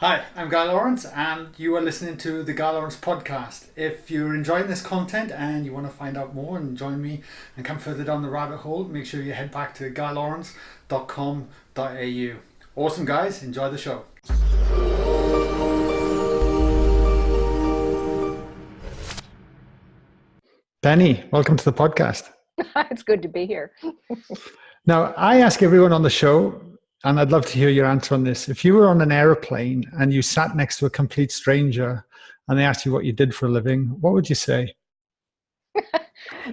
Hi, I'm Guy Lawrence, and you are listening to the Guy Lawrence podcast. If you're enjoying this content and you want to find out more and join me and come further down the rabbit hole, make sure you head back to guylawrence.com.au. Awesome, guys. Enjoy the show. Penny, welcome to the podcast. It's good to be here. Now, I ask everyone on the show, and I'd love to hear your answer on this. If you were on an aeroplane and you sat next to a complete stranger and they asked you what you did for a living, what would you say?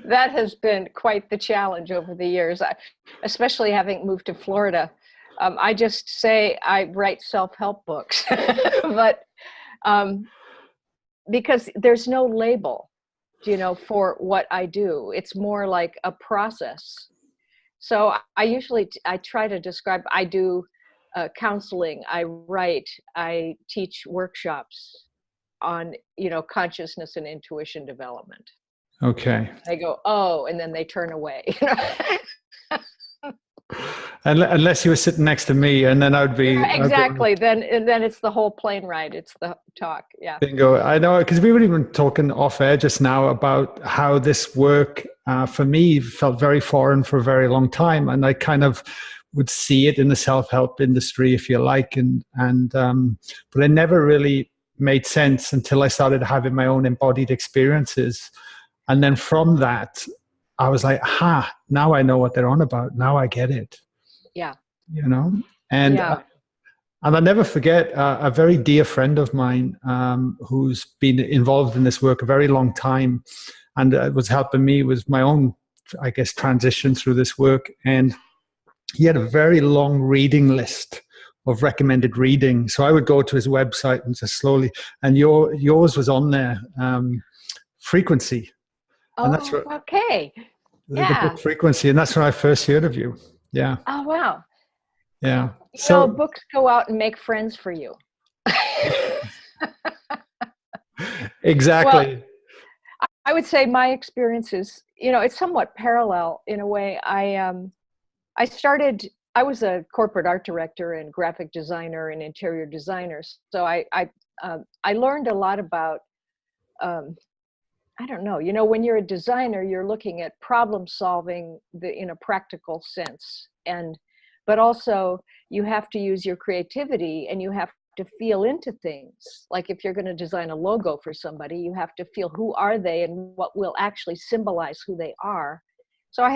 That has been quite the challenge over the years, especially having moved to Florida. I just say I write self-help books, but because there's no label, for what I do. It's more like a process. So I try to describe, I do counseling, I write, I teach workshops on, consciousness and intuition development. Okay. They go, oh, and then they turn away. Unless you were sitting next to me, and then I'd be exactly. Then it's the whole plane ride. It's the talk. Yeah. Bingo. I know, because we were even talking off air just now about how this work for me felt very foreign for a very long time, and I kind of would see it in the self-help industry, if you like, but it never really made sense until I started having my own embodied experiences, and then from that, I was like, now I know what they're on about. Now I get it. Yeah. And yeah. And I'll never forget a very dear friend of mine who's been involved in this work a very long time and was helping me with my own, I guess, transition through this work. And he had a very long reading list of recommended reading. So I would go to his website and just slowly, and yours was on there, Frequency. Oh, and okay. The book Frequency. And that's when I first heard of you. Yeah. Oh, wow. Yeah. So books go out and make friends for you. Exactly. Well, I would say my experience is, it's somewhat parallel in a way. I was a corporate art director and graphic designer and interior designer. So I learned a lot about, I don't know, when you're a designer, you're looking at problem solving in a practical sense. But also you have to use your creativity and you have to feel into things. Like if you're going to design a logo for somebody, you have to feel who are they and what will actually symbolize who they are. So I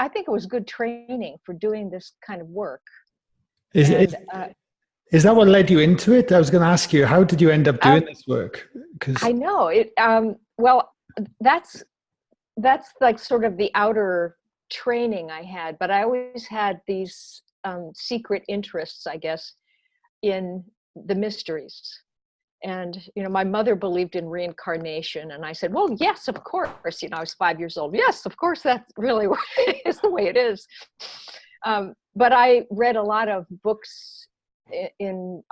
think it was good training for doing this kind of work. Is that what led you into it? I was going to ask you, how did you end up doing this work? I know it. Well, that's like sort of the outer training I had, but I always had these secret interests, I guess, in the mysteries. And, my mother believed in reincarnation. And I said, well, yes, of course. I was 5 years old. Yes, of course, that really is the way it is. But I read a lot of books in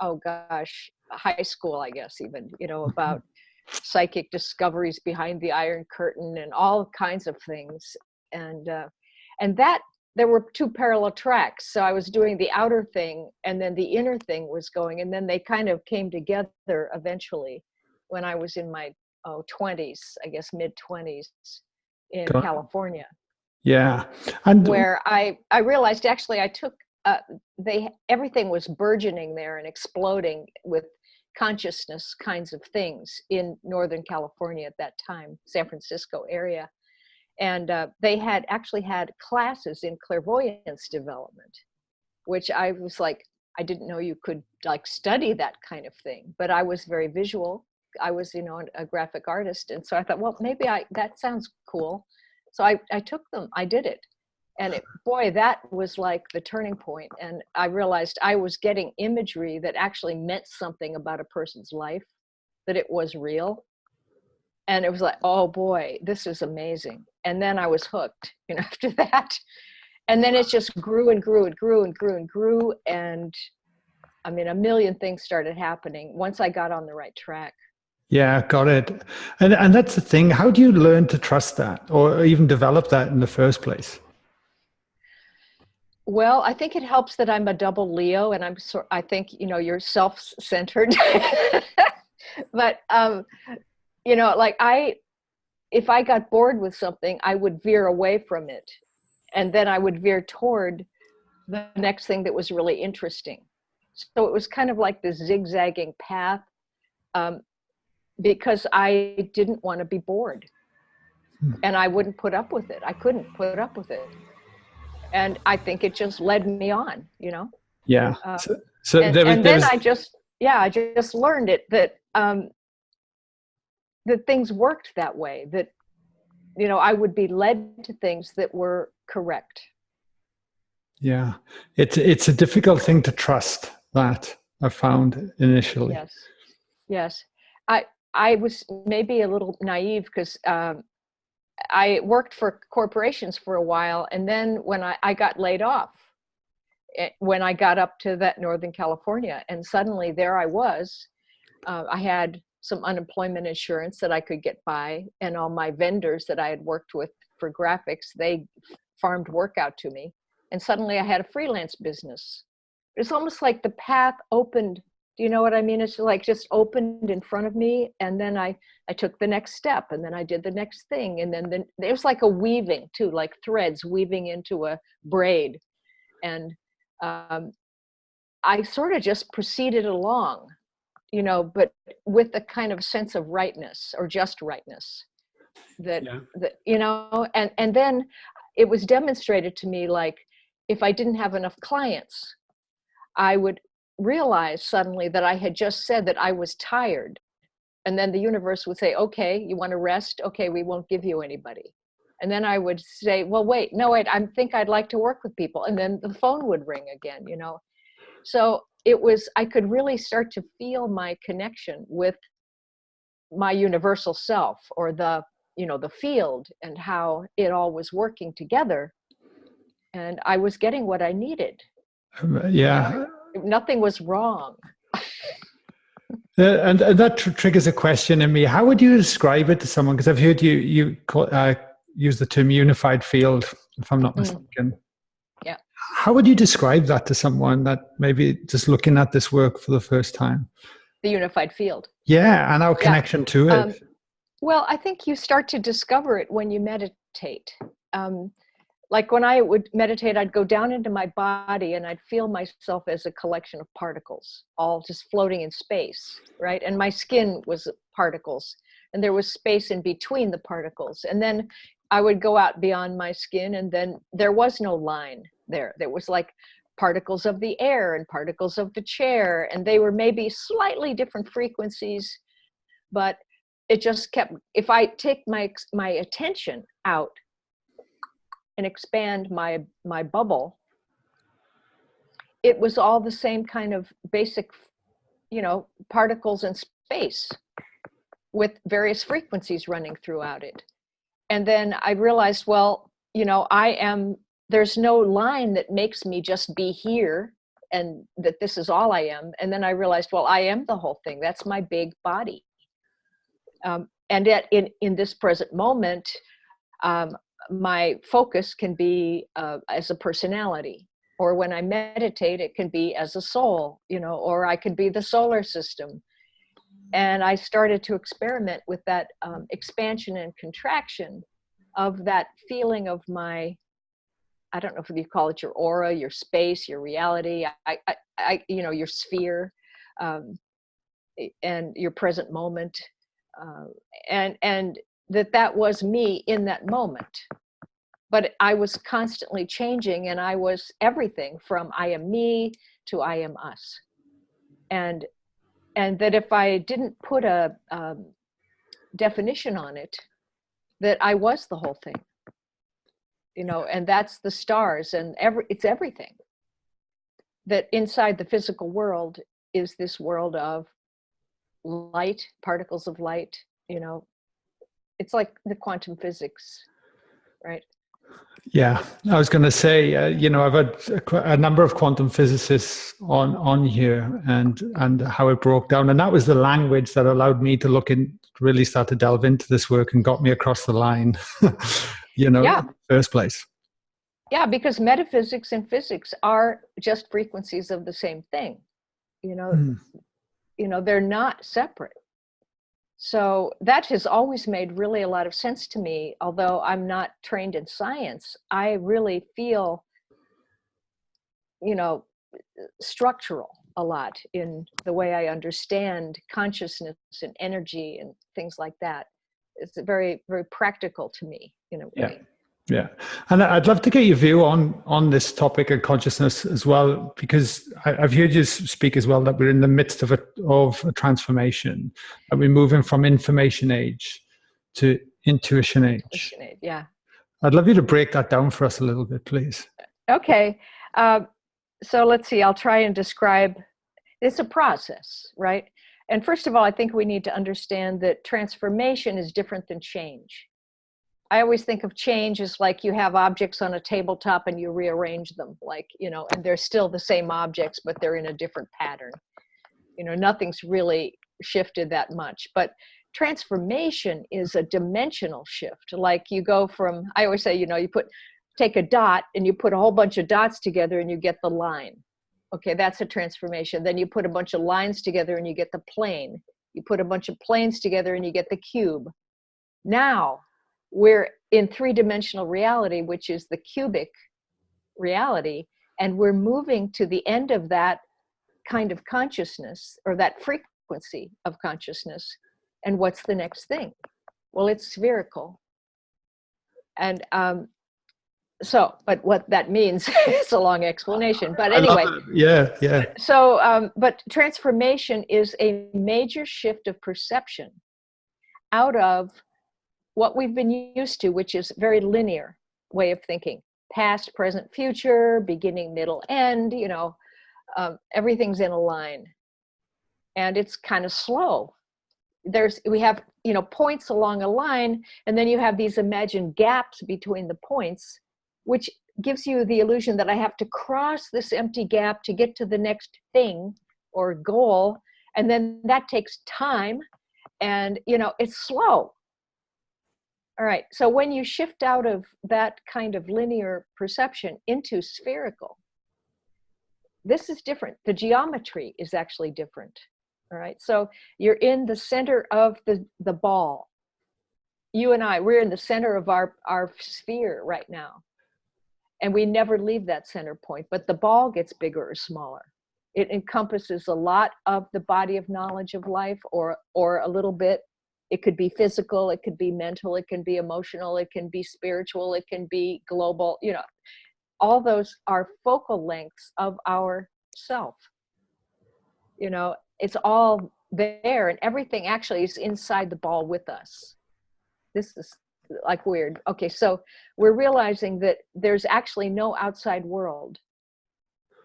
high school, I guess, even, about psychic discoveries behind the Iron Curtain and all kinds of things. And that there were two parallel tracks. So I was doing the outer thing and then the inner thing was going, and then they kind of came together eventually when I was in my 20s, I guess mid-20s in California. Yeah. And where I realized actually I took everything was burgeoning there and exploding with consciousness kinds of things in Northern California at that time, San Francisco area. And they had actually had classes in clairvoyance development, which I was like, I didn't know you could like study that kind of thing, but I was very visual. I was, a graphic artist. And so I thought, well, maybe that sounds cool. So I took them, I did it. And boy, that was like the turning point. And I realized I was getting imagery that actually meant something about a person's life, that it was real. And it was like, oh boy, this is amazing. And then I was hooked, after that. And then it just grew and grew and grew and grew and grew. And I mean, a million things started happening once I got on the right track. Yeah, got it. And that's the thing. How do you learn to trust that or even develop that in the first place? Well, I think it helps that I'm a double Leo, and I think, you're self-centered. But like if I got bored with something, I would veer away from it, and then I would veer toward the next thing that was really interesting. So it was kind of like this zigzagging path, because I didn't want to be bored, and I wouldn't put up with it. I couldn't put up with it. And I think it just led me on, Yeah. And then I just learned that things worked that way, that, I would be led to things that were correct. Yeah. It's a difficult thing to trust, that I found initially. Yes. Yes. I was maybe a little naive because I worked for corporations for a while, and then when I got laid off, when I got up to that Northern California, and suddenly there I was. I had some unemployment insurance that I could get by, and all my vendors that I had worked with for graphics, they farmed work out to me, and suddenly I had a freelance business. It's almost like the path opened. Do you know what I mean? It's like just opened in front of me, and then I took the next step, and then I did the next thing, and then it was like a weaving too, like threads weaving into a braid, and I sort of just proceeded along, but with a kind of sense of rightness, or just rightness, that and then it was demonstrated to me, like if I didn't have enough clients, I would realize suddenly that I had just said that I was tired. And then the universe would say, okay, you want to rest? Okay, we won't give you anybody. And then I would say, well, wait, I think I'd like to work with people. And then the phone would ring again, So I could really start to feel my connection with my universal self, or the field, and how it all was working together. And I was getting what I needed. Yeah. Nothing was wrong. And that triggers a question in me. How would you describe it to someone? Because I've heard you use the term unified field, if I'm not mistaken. Yeah. How would you describe that to someone that maybe just looking at this work for the first time? The unified field. Yeah, and our connection to it. Well, I think you start to discover it when you meditate. Like when I would meditate, I'd go down into my body, and I'd feel myself as a collection of particles, all just floating in space, right? And my skin was particles, and there was space in between the particles. And then I would go out beyond my skin, and then there was no line there. There was like particles of the air and particles of the chair, and they were maybe slightly different frequencies, but it just kept, if I take my attention out and expand my bubble, it was all the same kind of basic, particles in space with various frequencies running throughout it. And then I realized, well, there's no line that makes me just be here, and that this is all I am. And then I realized, well, I am the whole thing. That's my big body. And yet in this present moment, my focus can be as a personality, or when I meditate, it can be as a soul, or I could be the solar system. And I started to experiment with that expansion and contraction of that feeling of my, I don't know if you call it your aura, your space, your reality, your sphere, and your present moment, and that was me in that moment. But I was constantly changing, and I was everything from I am me to I am us. And that if I didn't put a definition on it, that I was the whole thing, and that's the stars, and it's everything. That inside the physical world is this world of light, particles of light, it's like the quantum physics, right? Yeah, I was going to say, I've had a number of quantum physicists on here, and how it broke down, and that was the language that allowed me to really start to delve into this work and got me across the line, in the first place. Yeah, because metaphysics and physics are just frequencies of the same thing. You know, Mm. they're not separate. So that has always made really a lot of sense to me. Although I'm not trained in science, I really feel, you know, structural a lot in the way I understand consciousness and energy and things like that. It's very, very practical to me in a Yeah. way. Yeah. And I'd love to get your view on this topic of consciousness as well, because I've heard you speak as well that we're in the midst of a transformation, that we're moving from information age to intuition age. Yeah. I'd love you to break that down for us a little bit, please. Okay. So let's see, I'll try and describe. It's a process, right? And first of all, I think we need to understand that transformation is different than change. I always think of change as like you have objects on a tabletop and you rearrange them, like, and they're still the same objects, but they're in a different pattern. Nothing's really shifted that much. But transformation is a dimensional shift. Like you go from, I always say, take a dot and you put a whole bunch of dots together and you get the line. Okay, that's a transformation. Then you put a bunch of lines together and you get the plane. You put a bunch of planes together and you get the cube. Now we're in three-dimensional reality, which is the cubic reality, and we're moving to the end of that kind of consciousness, or that frequency of consciousness. And what's the next thing? Well, it's spherical. And but what that means is a long explanation. But anyway, yeah. So, but transformation is a major shift of perception out of what we've been used to, which is very linear way of thinking: past, present, future, beginning, middle, end. Everything's in a line, and it's kind of slow. We have points along a line, and then you have these imagined gaps between the points, which gives you the illusion that I have to cross this empty gap to get to the next thing or goal, and then that takes time, and it's slow. All right, so when you shift out of that kind of linear perception into spherical, this is different. The geometry is actually different. All right, so you're in the center of the ball. You and we're in the center of our sphere right now. And we never leave that center point, but the ball gets bigger or smaller. It encompasses a lot of the body of knowledge of life, or a little bit. It could be physical, it could be mental, it can be emotional, it can be spiritual, it can be global. All those are focal lengths of our self. It's all there, and everything actually is inside the ball with us. This is like weird. Okay, so we're realizing that there's actually no outside world.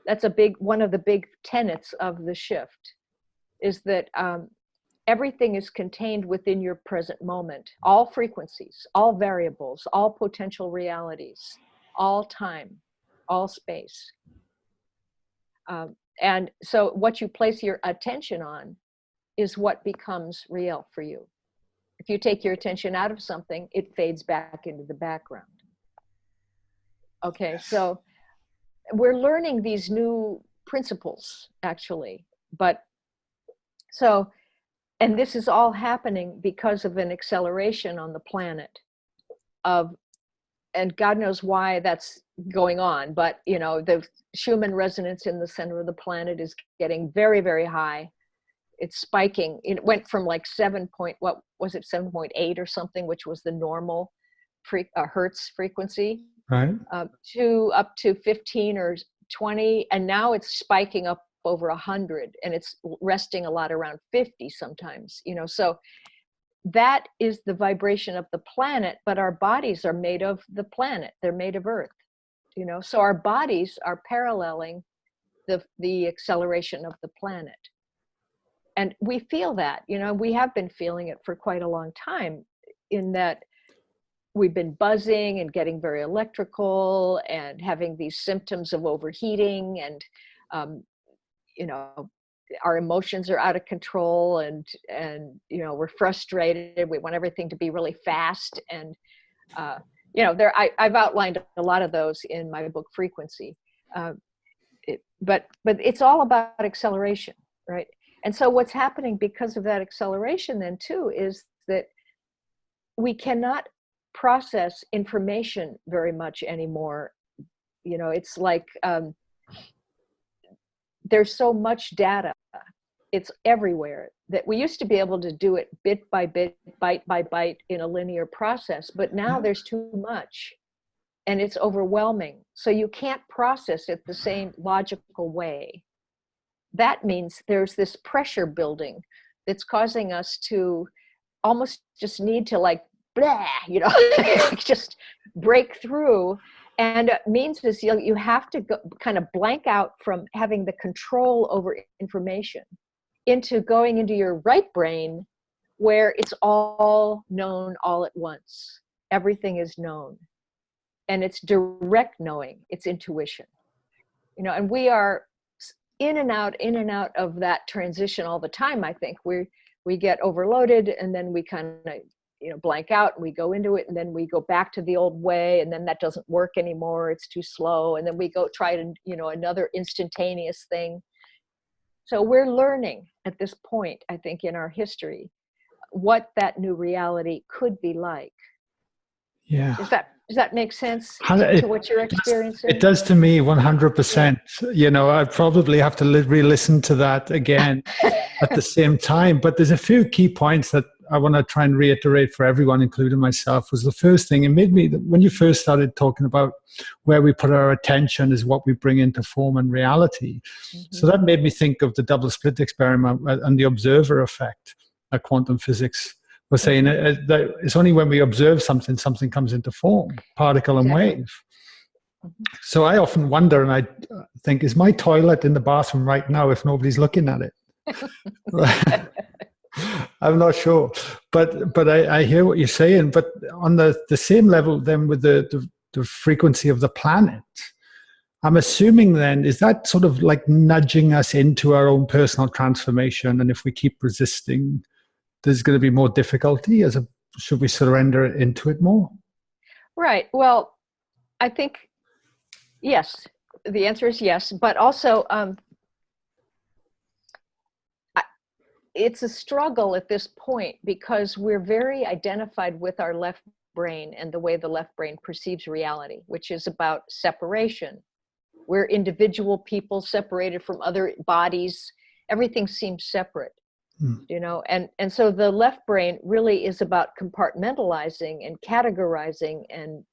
That's one of the big tenets of the shift, is that everything is contained within your present moment. All frequencies, all variables, all potential realities, all time, all space. And so what you place your attention on is what becomes real for you. If you take your attention out of something, it fades back into the background. Okay, so we're learning these new principles, actually. And this is all happening because of an acceleration on the planet and God knows why that's going on, but the Schumann resonance in the center of the planet is getting very, very high. It's spiking. It went from like 7.8 or something, which was the normal hertz frequency, Right. to up to 15 or 20, and now it's spiking up over 100, and it's resting a lot around 50 sometimes. So that is the vibration of the planet, but our bodies are made of the planet. They're made of Earth. So our bodies are paralleling the acceleration of the planet. And we feel that, we have been feeling it for quite a long time, in that we've been buzzing and getting very electrical and having these symptoms of overheating, and, our emotions are out of control, and we're frustrated. We want everything to be really fast. And I've outlined a lot of those in my book Frequency. But it's all about acceleration, right? And so what's happening because of that acceleration then too is that we cannot process information very much anymore. It's like there's so much data. It's everywhere that we used to be able to do it bit by bit, byte by byte in a linear process, but now there's too much and it's overwhelming. So you can't process it the same logical way. That means there's this pressure building that's causing us to almost just need to like, blah, just break through. And it means is you have to go, kind of blank out from having the control over information into going into your right brain where it's all known all at once. Everything is known. And it's direct knowing, it's intuition. And we are in and out of that transition all the time. I think we get overloaded and then we kind of blank out and we go into it and then we go back to the old way and then that doesn't work anymore. It's too slow. And then we go try to, another instantaneous thing. So we're learning at this point, I think, in our history, what that new reality could be like. Yeah. Does that make sense to what you're experiencing? It does to me 100%. I probably have to re-listen to that again at the same time. But there's a few key points that I want to try and reiterate for everyone, including myself. Was the first thing, it made me, when you first started talking about where we put our attention is what we bring into form and reality. Mm-hmm. So that made me think of the double slit experiment and the observer effect that quantum physics was saying. That it's only when we observe something comes into form, particle and wave. Mm-hmm. So I often wonder, and I think, is my toilet in the bathroom right now if nobody's looking at it? I'm not sure, but I hear what you're saying. But on the same level, then with the frequency of the planet, I'm assuming then, is that sort of like nudging us into our own personal transformation? And if we keep resisting, there's going to be more difficulty. Should we surrender into it more? Right. Well, I think yes. The answer is yes, but also it's a struggle at this point because we're very identified with our left brain and the way the left brain perceives reality, which is about separation. We're individual people separated from other bodies. Everything seems separate, and so the left brain really is about compartmentalizing and categorizing. And,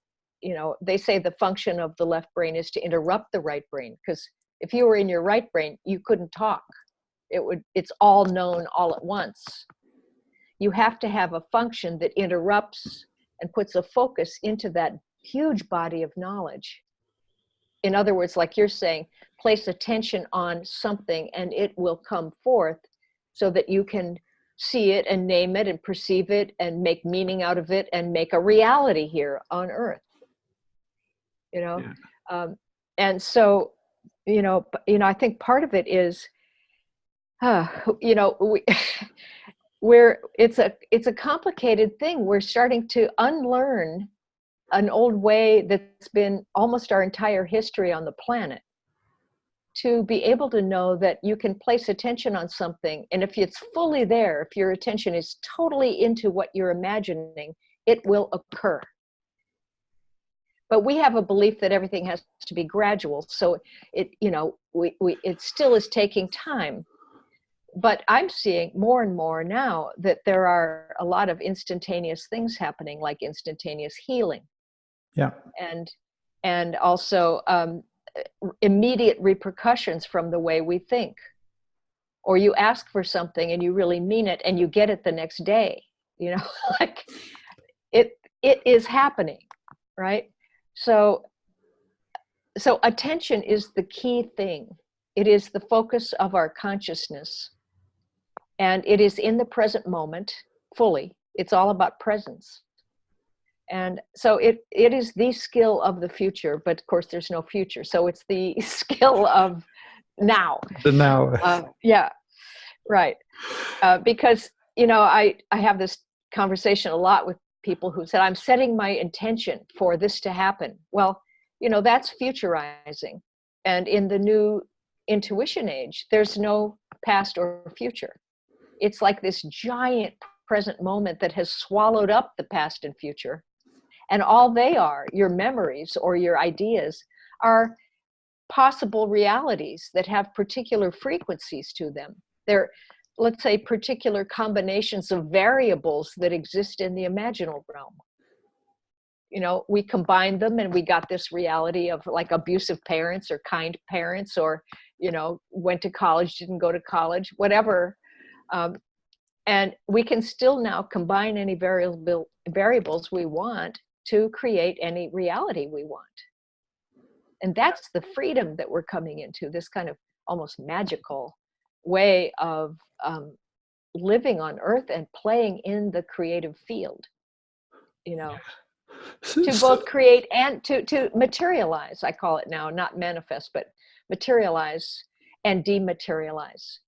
they say the function of the left brain is to interrupt the right brain, because if you were in your right brain, you couldn't talk. It's all known all at once. You have to have a function that interrupts and puts a focus into that huge body of knowledge. In other words, like you're saying, place attention on something and it will come forth so that you can see it and name it and perceive it and make meaning out of it and make a reality here on Earth. And so, I think part of it is, it's a complicated thing. We're starting to unlearn an old way that's been almost our entire history on the planet, to be able to know that you can place attention on something, and if it's fully there, if your attention is totally into what you're imagining, it will occur. But we have a belief that everything has to be gradual, so it still is taking time. But I'm seeing more and more now that there are a lot of instantaneous things happening, like instantaneous healing. Yeah. And also immediate repercussions from the way we think. Or you ask for something and you really mean it and you get it the next day. Like it is happening, right? So attention is the key thing. It is the focus of our consciousness. And it is in the present moment fully. It's all about presence. And so it is the skill of the future, but of course there's no future. So it's the skill of now. The now. Yeah, right. Because, I have this conversation a lot with people who said, I'm setting my intention for this to happen. Well, that's futurizing. And in the new intuition age, there's no past or future. It's like this giant present moment that has swallowed up the past and future. And all they are, your memories or your ideas, are possible realities that have particular frequencies to them. They're, let's say, particular combinations of variables that exist in the imaginal realm. We combined them and we got this reality of like abusive parents or kind parents, or, went to college, didn't go to college, whatever. And we can still now combine any variables we want to create any reality we want. And that's the freedom that we're coming into, this kind of almost magical way of living on Earth and playing in the creative field, to both create and to materialize. I call it now, not manifest, but materialize and dematerialize.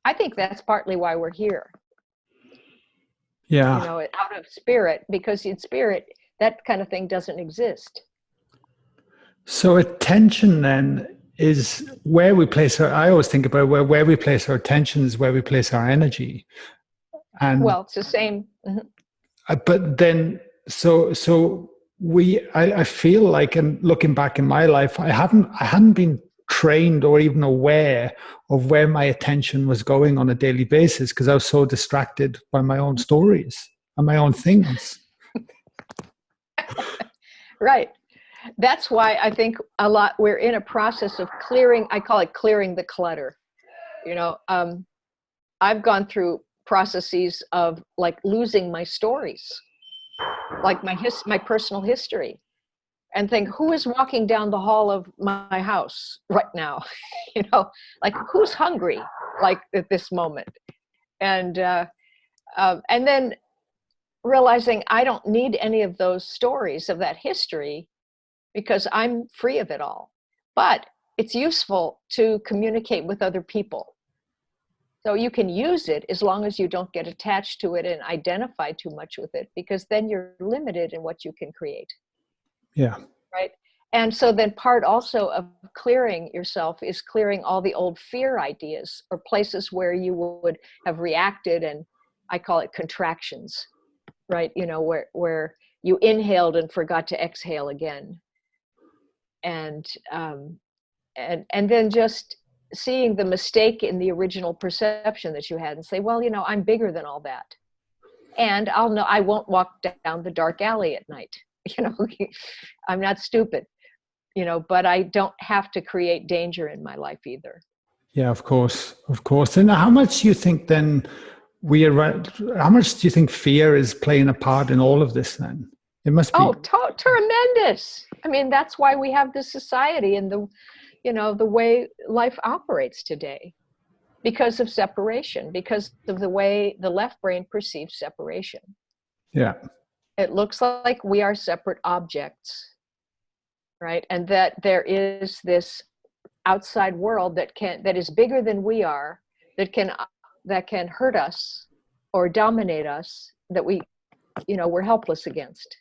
I think that's partly why we're here. Yeah. Out of spirit, because in spirit, that kind of thing doesn't exist. So attention then is where we place I always think about where we place our attention is where we place our energy. And well, it's the same. Mm-hmm. But then, I feel like, and looking back in my life, I hadn't been trained or even aware of where my attention was going on a daily basis, because I was so distracted by my own stories and my own things. Right. That's why I think we're in a process of clearing. I call it clearing the clutter. I've gone through processes of like losing my stories, like my personal history, and think, who is walking down the hall of my house right now? Like who's hungry, like at this moment? And then realizing I don't need any of those stories of that history, because I'm free of it all. But it's useful to communicate with other people. So you can use it as long as you don't get attached to it and identify too much with it, because then you're limited in what you can create. Yeah. Right. And so then part also of clearing yourself is clearing all the old fear ideas or places where you would have reacted, and I call it contractions, right? Where you inhaled and forgot to exhale again. And then just seeing the mistake in the original perception that you had and say, well, I'm bigger than all that. And I won't walk down the dark alley at night. I'm not stupid, but I don't have to create danger in my life either. Yeah, of course. And how much do you think then how much do you think fear is playing a part in all of this then? It must be. Oh, tremendous. I mean, that's why we have this society and the way life operates today, because of separation, because of the way the left brain perceives separation. Yeah. It looks like we are separate objects, right? And that there is this outside world that is bigger than we are, that can hurt us or dominate us, that we're helpless against.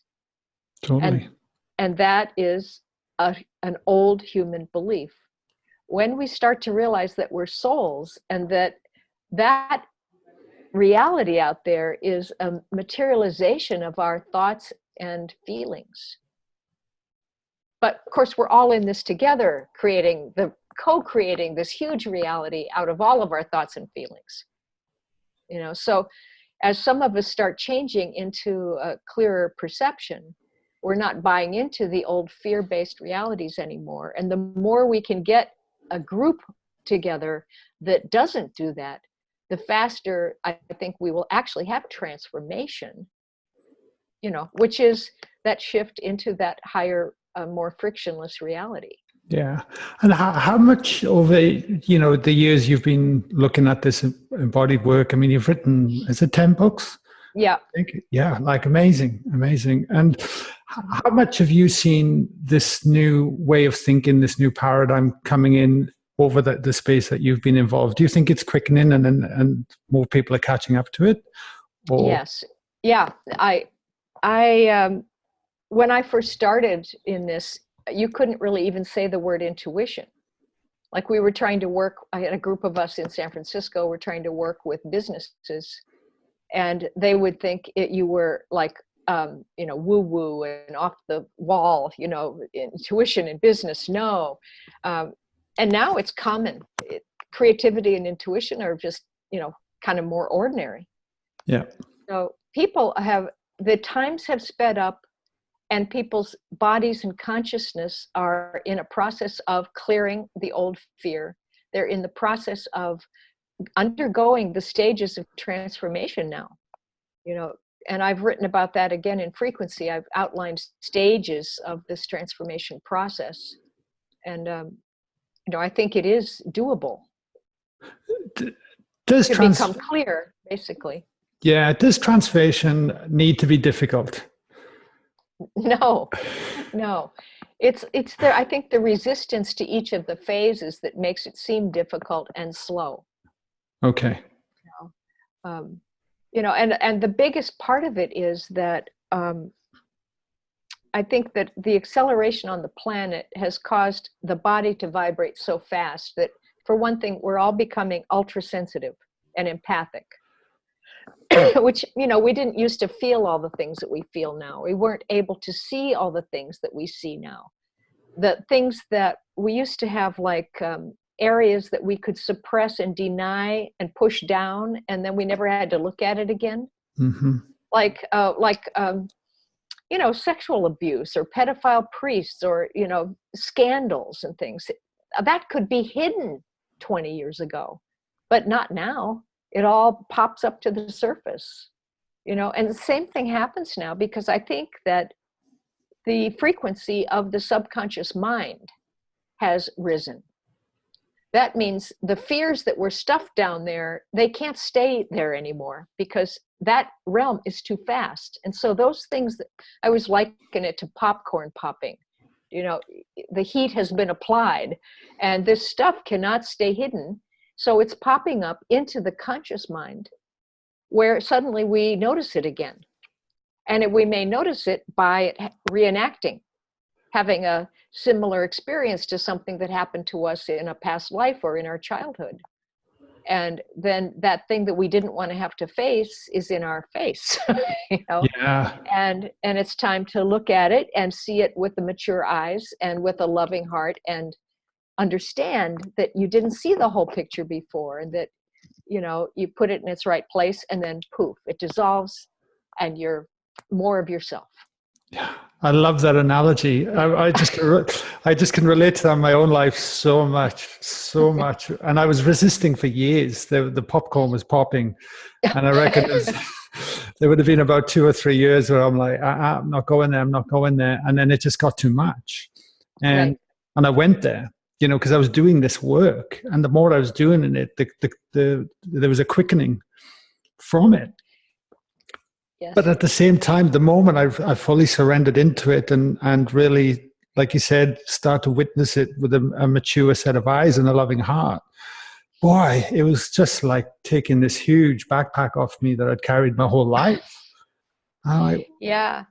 Totally. And that is an old human belief. When we start to realize that we're souls and that reality out there is a materialization of our thoughts and feelings. But of course, we're all in this together, co-creating this huge reality out of all of our thoughts and feelings. So as some of us start changing into a clearer perception, we're not buying into the old fear-based realities anymore. And the more we can get a group together that doesn't do that, the faster I think we will actually have transformation, which is that shift into that higher, more frictionless reality. Yeah. And how much over, the years you've been looking at this embodied work, I mean, you've written, is it 10 books? Yeah. Yeah, like amazing. And how much have you seen this new way of thinking, this new paradigm coming in over the space that you've been involved? Do you think it's quickening and more people are catching up to it? Or? Yes. Yeah, I when I first started in this, you couldn't really even say the word intuition. Like we were trying to work, I had a group of us in San Francisco, we're trying to work with businesses, and they would think you were like, woo woo and off the wall, intuition in business. No. And now it's common. Creativity and intuition are just, kind of more ordinary. Yeah. So the times have sped up, and people's bodies and consciousness are in a process of clearing the old fear. They're in the process of undergoing the stages of transformation now, and I've written about that again in Frequency. I've outlined stages of this transformation process. And, I think it is doable. Does to become clear, basically. Yeah, does transformation need to be difficult? No. It's I think the resistance to each of the phases that makes it seem difficult and slow. Okay. And the biggest part of it is that I think that the acceleration on the planet has caused the body to vibrate so fast that, for one thing, we're all becoming ultra sensitive and empathic. Which, we didn't used to feel all the things that we feel now. We weren't able to see all the things that we see now. The things that we used to have, like areas that we could suppress and deny and push down, and then we never had to look at it again. Mm-hmm. Like sexual abuse or pedophile priests or, scandals and things. That could be hidden 20 years ago, but not now. It all pops up to the surface, and the same thing happens now, because I think that the frequency of the subconscious mind has risen. That means the fears that were stuffed down there, they can't stay there anymore, because that realm is too fast. And so those things, that I was liken it to popcorn popping. The heat has been applied, and this stuff cannot stay hidden. So it's popping up into the conscious mind, where suddenly we notice it again. And we may notice it by reenacting, having a similar experience to something that happened to us in a past life or in our childhood. And then that thing that we didn't want to have to face is in our face, Yeah. And it's time to look at it and see it with the mature eyes and with a loving heart, and understand that you didn't see the whole picture before, and that, you put it in its right place, and then poof, it dissolves, and you're more of yourself. Yeah, I love that analogy. I just can relate to that in my own life so much. And I was resisting for years. The popcorn was popping, and I reckon there would have been about 2 or 3 years where I'm like, I'm not going there. I'm not going there. And then it just got too much, and I went there, because I was doing this work, and the more I was doing it, there was a quickening from it. Yes. But at the same time, the moment I fully surrendered into it and really, like you said, start to witness it with a mature set of eyes and a loving heart, boy, it was just like taking this huge backpack off me that I'd carried my whole life. Yeah.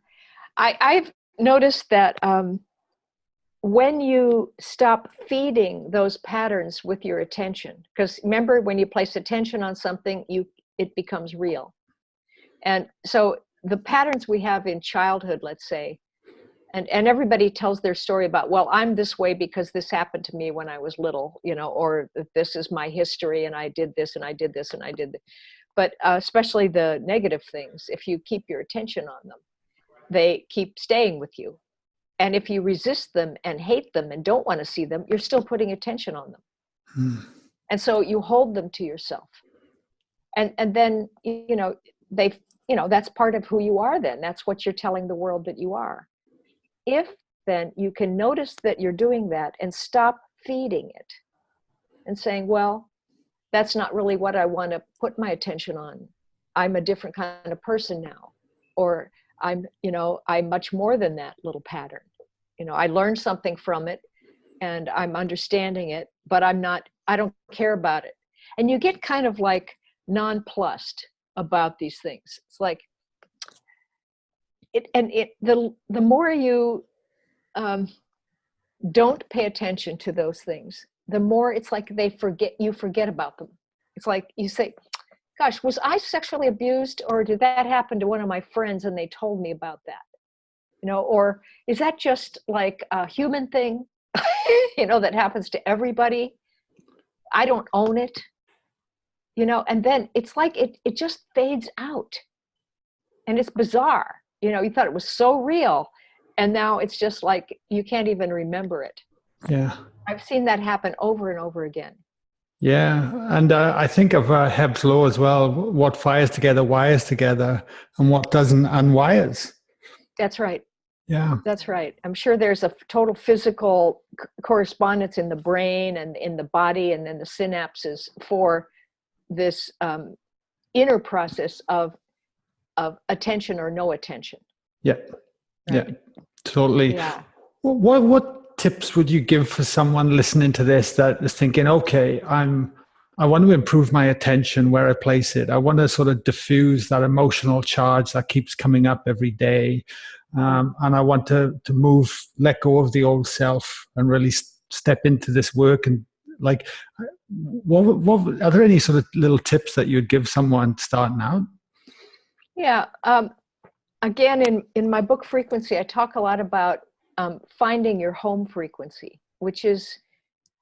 I've noticed that when you stop feeding those patterns with your attention, because remember, when you place attention on something, it becomes real. And so the patterns we have in childhood, let's say, and everybody tells their story about, well, I'm this way because this happened to me when I was little, or this is my history, and I did this and I did this and I did this. But especially the negative things, if you keep your attention on them, they keep staying with you. And if you resist them and hate them and don't want to see them, you're still putting attention on them. And so you hold them to yourself. And then, that's part of who you are then. That's what you're telling the world that you are. If then you can notice that you're doing that and stop feeding it and saying, well, that's not really what I want to put my attention on. I'm a different kind of person now. Or I'm much more than that little pattern. I learned something from it, and I'm understanding it, but I don't care about it. And you get kind of like nonplussed about these things. It's like, the more you don't pay attention to those things, the more it's like you forget about them. It's like you say, gosh, was I sexually abused, or did that happen to one of my friends and they told me about that? Or is that just like a human thing, that happens to everybody? I don't own it, and then it's like it just fades out. And it's bizarre. You thought it was so real, and now it's just like you can't even remember it. Yeah. I've seen that happen over and over again. Yeah. And I think of Hebb's law as well. What fires together wires together, and what doesn't unwires. That's right. Yeah. That's right. I'm sure there's a total physical correspondence in the brain and in the body and then the synapses for this inner process of attention or no attention. Yeah. Right? Yeah. Totally. Yeah. What tips would you give for someone listening to this that is thinking, okay, I want to improve my attention where I place it. I want to sort of diffuse that emotional charge that keeps coming up every day. And I want to let go of the old self and really step into this work. And like, what are there any sort of little tips that you'd give someone starting out? Yeah. Again, in my book Frequency, I talk a lot about finding your home frequency, which is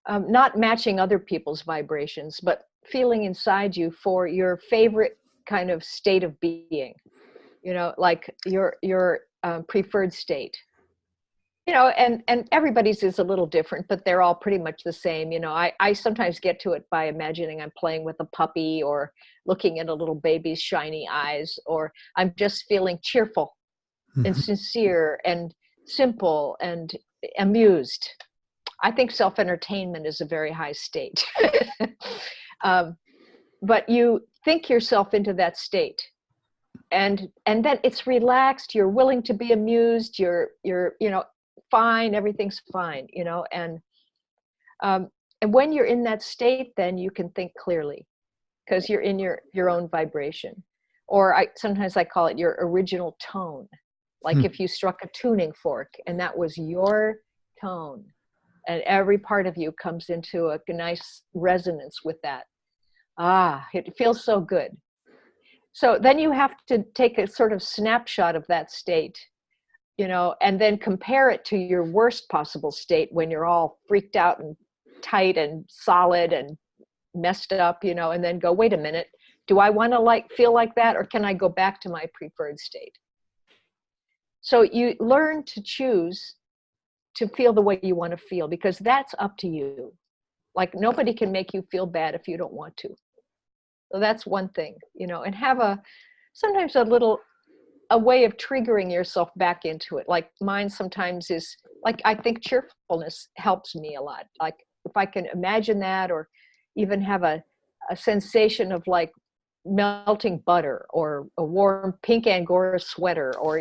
not matching other people's vibrations, but feeling inside you for your favorite kind of state of being, like your preferred state. And everybody's is a little different, but they're all pretty much the same. I sometimes get to it by imagining I'm playing with a puppy or looking at a little baby's shiny eyes, or I'm just feeling cheerful and sincere and simple and amused. I think self-entertainment is a very high state. But you think yourself into that state. And then it's relaxed, you're willing to be amused, you're fine, everything's fine, and when you're in that state, then you can think clearly because you're in your own vibration. Or sometimes I call it your original tone. Like if you struck a tuning fork and that was your tone, and every part of you comes into a nice resonance with that. It feels so good. So then you have to take a sort of snapshot of that state, and then compare it to your worst possible state when you're all freaked out and tight and solid and messed up, and then go, wait a minute, do I want to feel like that, or can I go back to my preferred state? So you learn to choose to feel the way you want to feel, because that's up to you. Like nobody can make you feel bad if you don't want to. So that's one thing, and have sometimes a way of triggering yourself back into it. Like mine sometimes is like, I think cheerfulness helps me a lot. Like if I can imagine that, or even have a sensation of like melting butter or a warm pink Angora sweater, or,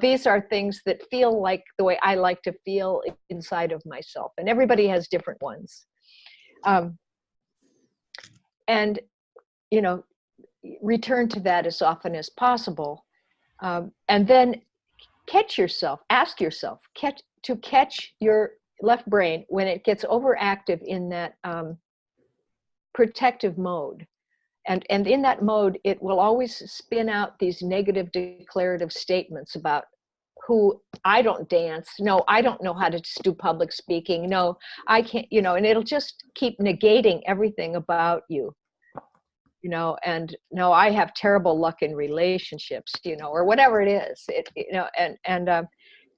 these are things that feel like the way I like to feel inside of myself. And everybody has different ones. And, return to that as often as possible. And then ask yourself, catch your left brain when it gets overactive in that protective mode. And in that mode, it will always spin out these negative declarative statements about who, I don't dance, no, I don't know how to do public speaking, no, I can't, and it'll just keep negating everything about you. And no, I have terrible luck in relationships, or whatever it is, and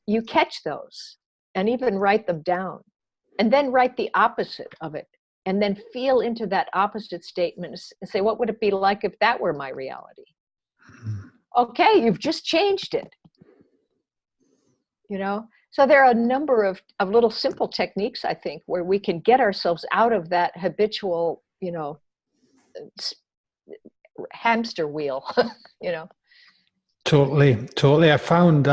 you catch those and even write them down, and then write the opposite of it, and then feel into that opposite statement and say, what would it be like if that were my reality? Okay, you've just changed it. So there are a number of little simple techniques, I think, where we can get ourselves out of that habitual, hamster wheel, Totally. I found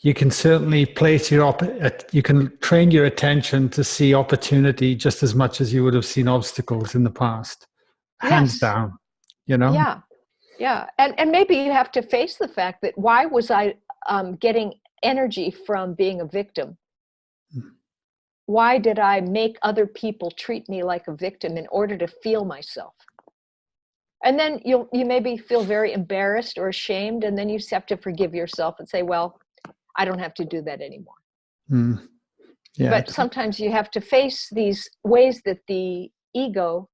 you can certainly place you can train your attention to see opportunity just as much as you would have seen obstacles in the past. Hands down, Yeah. Yeah, and maybe you have to face the fact that why was I getting energy from being a victim? Why did I make other people treat me like a victim in order to feel myself? And then you maybe feel very embarrassed or ashamed, and then you have to forgive yourself and say, well, I don't have to do that anymore. Mm. Yeah. But sometimes you have to face these ways that the ego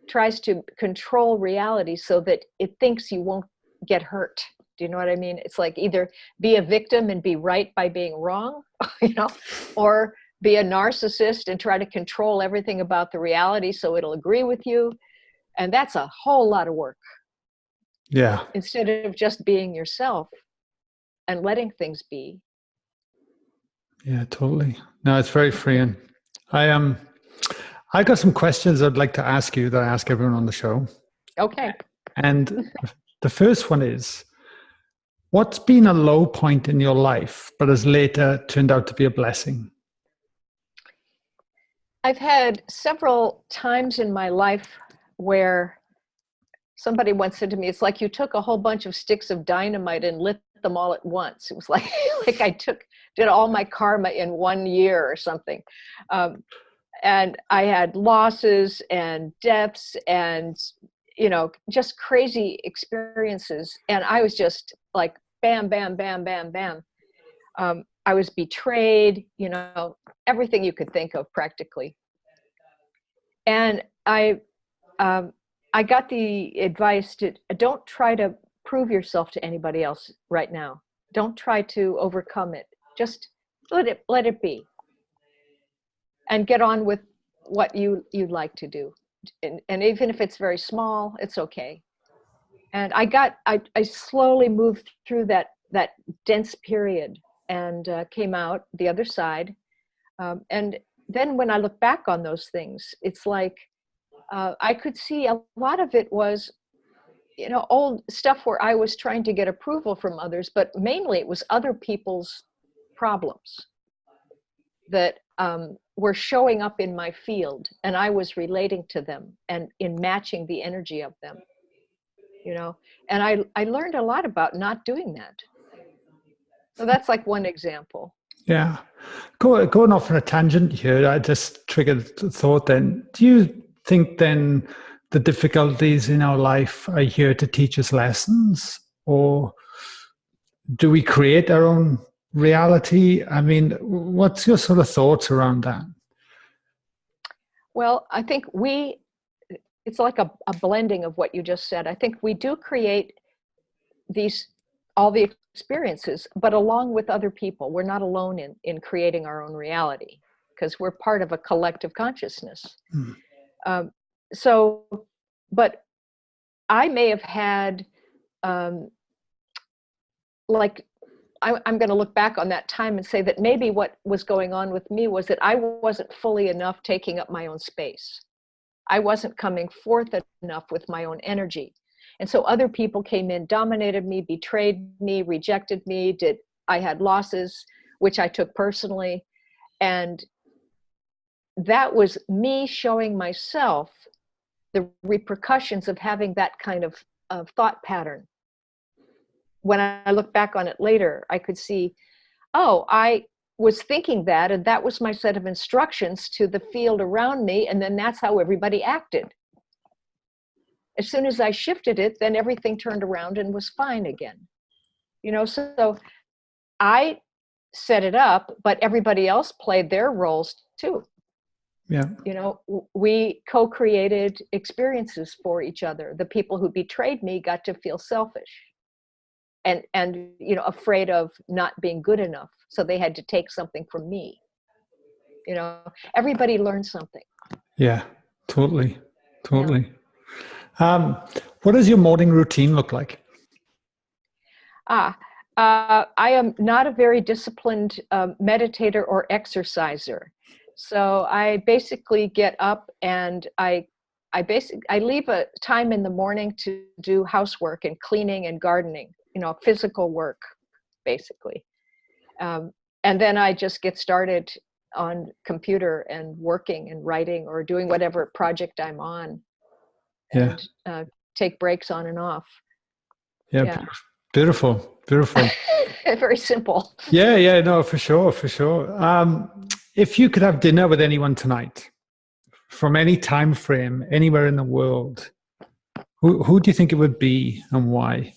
tries to control reality so that it thinks you won't get hurt. Do you know what I mean? It's like either be a victim and be right by being wrong, or be a narcissist and try to control everything about the reality so it'll agree with you. And that's a whole lot of work. Yeah. Instead of just being yourself and letting things be. Yeah, totally. No, it's very freeing. I got some questions I'd like to ask you that I ask everyone on the show. Okay. And the first one is, what's been a low point in your life, but has later turned out to be a blessing? I've had several times in my life where somebody once said to me, it's like you took a whole bunch of sticks of dynamite and lit them all at once. It was like, like I did all my karma in 1 year or something. And I had losses and deaths and, just crazy experiences. And I was just like, bam, bam, bam, bam, bam. I was betrayed, everything you could think of practically. And I got the advice to don't try to prove yourself to anybody else right now. Don't try to overcome it. Just let it be, and get on with what you'd like to do. And even if it's very small, it's okay. And I slowly moved through that dense period and came out the other side. And then when I look back on those things, it's like I could see a lot of it was, old stuff where I was trying to get approval from others, but mainly it was other people's problems that were showing up in my field, and I was relating to them and in matching the energy of them, and I learned a lot about not doing that. So that's like one example. Yeah. Going off on a tangent here, I just triggered the thought then. Do you think then the difficulties in our life are here to teach us lessons? Or do we create our own reality? I mean, what's your sort of thoughts around that? Well, I think it's like a blending of what you just said. I think we do create all the experiences, but along with other people. We're not alone in creating our own reality because we're part of a collective consciousness. Um, so, but I may have had, like, I'm going to look back on that time and say that maybe what was going on with me was that I wasn't fully enough taking up my own space. I wasn't coming forth enough with my own energy. And so other people came in, dominated me, betrayed me, rejected me, I had losses, which I took personally. And that was me showing myself the repercussions of having that kind of thought pattern. When I look back on it later, I could see, oh, I was thinking that, and that was my set of instructions to the field around me, and then that's how everybody acted. As soon as I shifted it, then everything turned around and was fine again. So I set it up, but everybody else played their roles too. Yeah. We co-created experiences for each other. The people who betrayed me got to feel selfish and afraid of not being good enough. So they had to take something from me. Everybody learned something. Yeah, totally. Totally. Yeah. What does your morning routine look like? I am not a very disciplined meditator or exerciser. So I basically get up and I leave a time in the morning to do housework and cleaning and gardening, physical work, basically. And then I just get started on computer and working and writing or doing whatever project I'm on, and take breaks on and off. Yeah. Yeah. Beautiful. Beautiful. Very simple. Yeah. No, for sure. For sure. If you could have dinner with anyone tonight, from any time frame, anywhere in the world, who do you think it would be and why?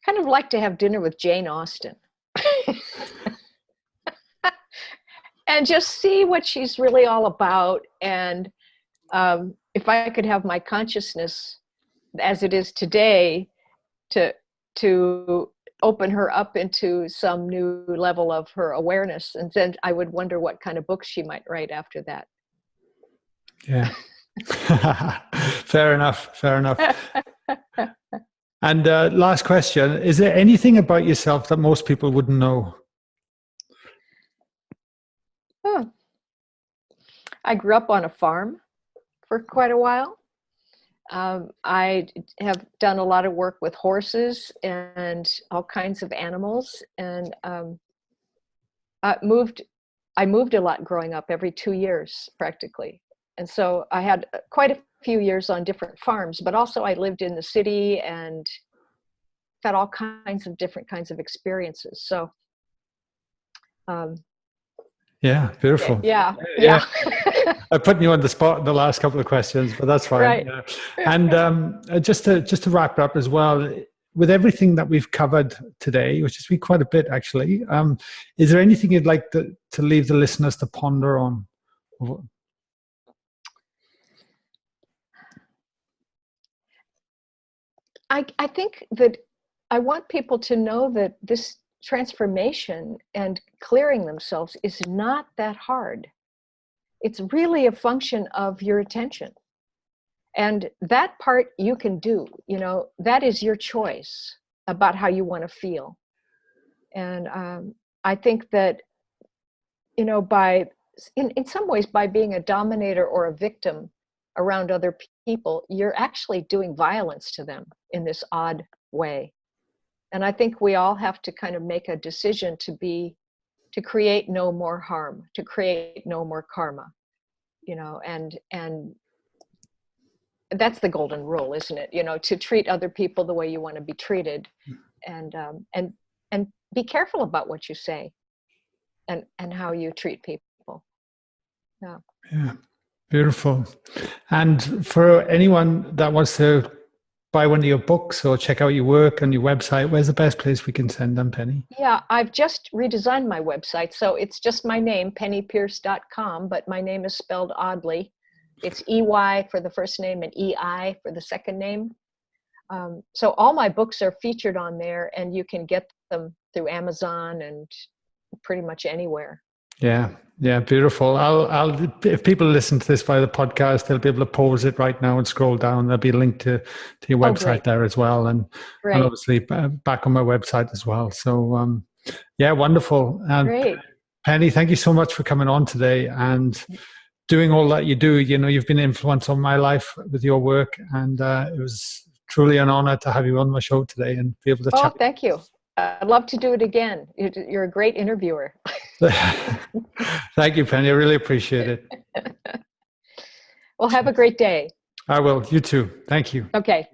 Kind of like to have dinner with Jane Austen and just see what she's really all about. And if I could have my consciousness as it is today to open her up into some new level of her awareness, and then I would wonder what kind of books she might write after that. Yeah. Fair enough. Fair enough. And last question, is there anything about yourself that most people wouldn't know? Oh. I grew up on a farm for quite a while. I have done a lot of work with horses and all kinds of animals, and I moved a lot growing up, every 2 years practically. And so I had quite a few years on different farms, but also I lived in the city and had all kinds of different kinds of experiences. So yeah, beautiful. Yeah. I'm putting you on the spot in the last couple of questions, but that's fine. Right. Yeah. And just to wrap it up as well, with everything that we've covered today, which has been quite a bit actually, is there anything you'd like to leave the listeners to ponder on? I think that I want people to know that this transformation and clearing themselves is not that hard. It's really a function of your attention. And that part you can do, that is your choice about how you want to feel. And I think that, in some ways, by being a dominator or a victim around other people, you're actually doing violence to them in this odd way. And I think we all have to kind of make a decision to create no more harm, to create no more karma, and that's the golden rule, isn't it? To treat other people the way you want to be treated, and be careful about what you say and how you treat people. Yeah, beautiful. And for anyone that wants to buy one of your books or check out your work on your website, where's the best place we can send them, Penny? Yeah, I've just redesigned my website. So it's just my name, pennypeirce.com, but my name is spelled oddly. It's EY for the first name and EI for the second name. So all my books are featured on there, and you can get them through Amazon and pretty much anywhere. Yeah, beautiful. I'll if people listen to this via the podcast, they'll be able to pause it right now and scroll down. There'll be a link to your website there as well, and obviously back on my website as well. So yeah, wonderful. Great. Penny, thank you so much for coming on today and doing all that you do. You've been an influence on my life with your work, and it was truly an honor to have you on my show today and be able to chat. Oh, thank you. I'd love to do it again. You're a great interviewer. Thank you, Penny. I really appreciate it. Well, have a great day. I will. You too. Thank you. Okay.